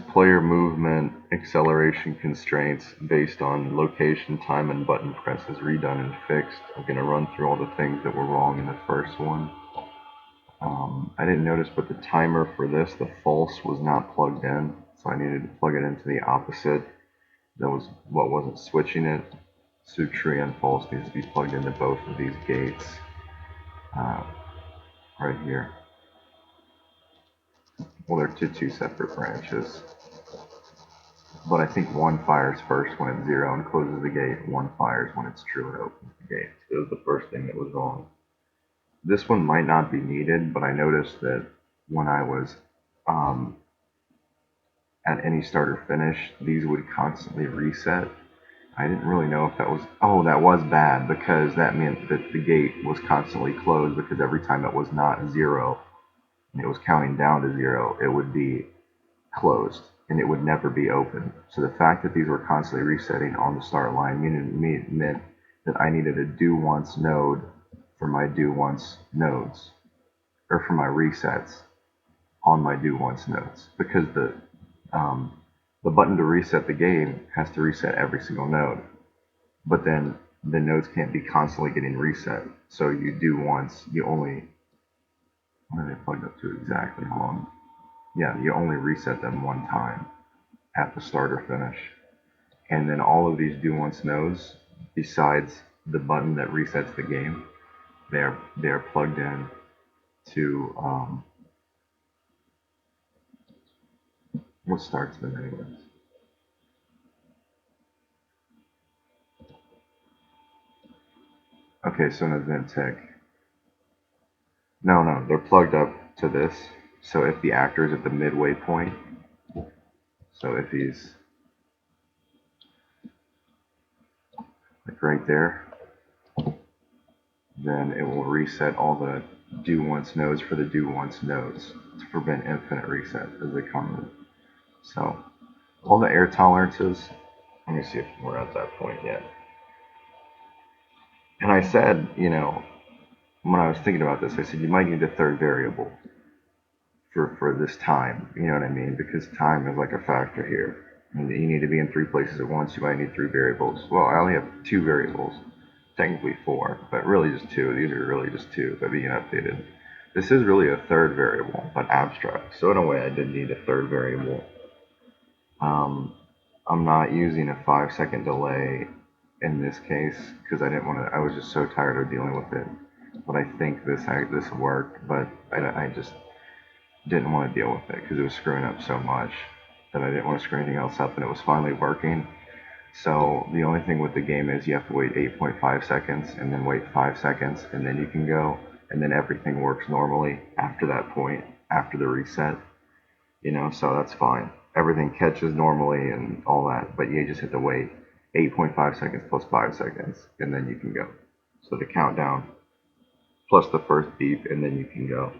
Player movement acceleration constraints based on location, time, and button press is redone and fixed. I'm going to run through all the things that were wrong in the first one. I didn't notice, but the timer for this, the false, was not plugged in, so I needed to plug it into the opposite. That was what wasn't switching it. So tree and false needs to be plugged into both of these gates uh, right here. Well, they're two separate branches. But I think one fires first when it's zero and closes the gate. One fires when it's true and opens the gate. So it was the first thing that was wrong. This one might not be needed, but I noticed that when I was um, at any start or finish, these would constantly reset. I didn't really know if that was, oh, that was bad because that meant that the gate was constantly closed because every time it was not zero and it was counting down to zero, it would be closed and it would never be open. So the fact that these were constantly resetting on the start line meant that I needed a do once node for my do once nodes, or for my resets on my do once nodes, because um, the button to reset the game has to reset every single node, but then the nodes can't be constantly getting reset. So you do once, you only, what are they plugged up to exactly? Hold on. Yeah, you only reset them one time at the start or finish. And then all of these do once nodes, besides the button that resets the game, they're plugged in to what starts them anyways. Okay, so an event tech. No, they're plugged up to this. So if the actor is at the midway point, so if he's like right there, then it will reset all the do once nodes for the do once nodes to prevent infinite reset as they come in. So all the air tolerances, let me see if we're at that point yet. And I said, when I was thinking about this, I said you might need a third variable for this time. You know what I mean? Because time is like a factor here. And you need to be in three places at once. You might need three variables. Well, I only have two variables, technically four, but really just two. These are really just two that are being updated. This is really a third variable, but abstract. So in a way, I did need a third variable. Um, I'm not using a 5 second delay in this case because I didn't want to. I was just so tired of dealing with it. But I think this worked. But I just didn't want to deal with it because it was screwing up so much that I didn't want to screw anything else up, and it was finally working. So the only thing with the game is you have to wait 8.5 seconds and then wait 5 seconds and then you can go, and then everything works normally after that point, after the reset, so that's fine. Everything catches normally and all that, but you just have to wait 8.5 seconds plus 5 seconds and then you can go. So the countdown plus the first beep and then you can go.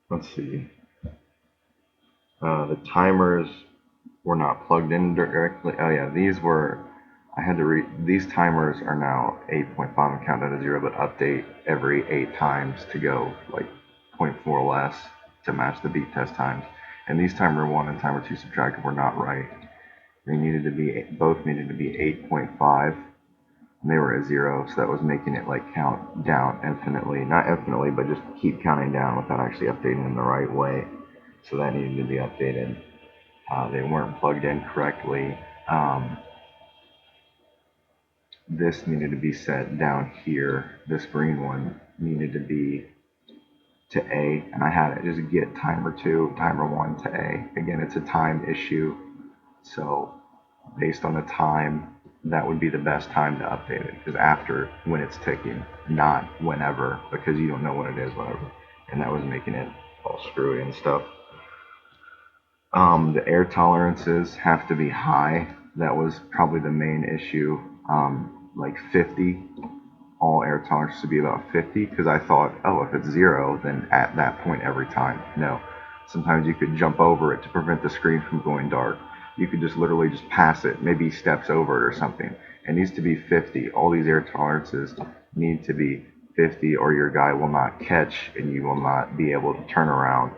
Let's see. The timers were not plugged in directly. Oh yeah, these were. I had to read. These timers are now 8.5 and count down to zero, but update every 8 times to go like zero point 0.4 less to match the beat test times. And these timer one and timer two subtracted were not right. They needed to be both needed to be 8.5. And they were at zero, so that was making it like count down infinitely, not infinitely, but just keep counting down without actually updating them the right way. So that needed to be updated. They weren't plugged in correctly. This needed to be set down here. This green one needed to be to A, and I had it just get timer 2, timer 1 to A. Again, it's a time issue, so based on the time, that would be the best time to update it, because after, when it's ticking, not whenever, because you don't know when it is, whenever. And that was making it all screwy and stuff. The air tolerances have to be high. That was probably the main issue. Like 50, all air tolerances should be about 50, because I thought, oh, if it's zero, then at that point every time. No. Sometimes you could jump over it to prevent the screen from going dark. You could just literally just pass it, maybe steps over it or something. It needs to be 50. All these air tolerances need to be 50 or your guy will not catch and you will not be able to turn around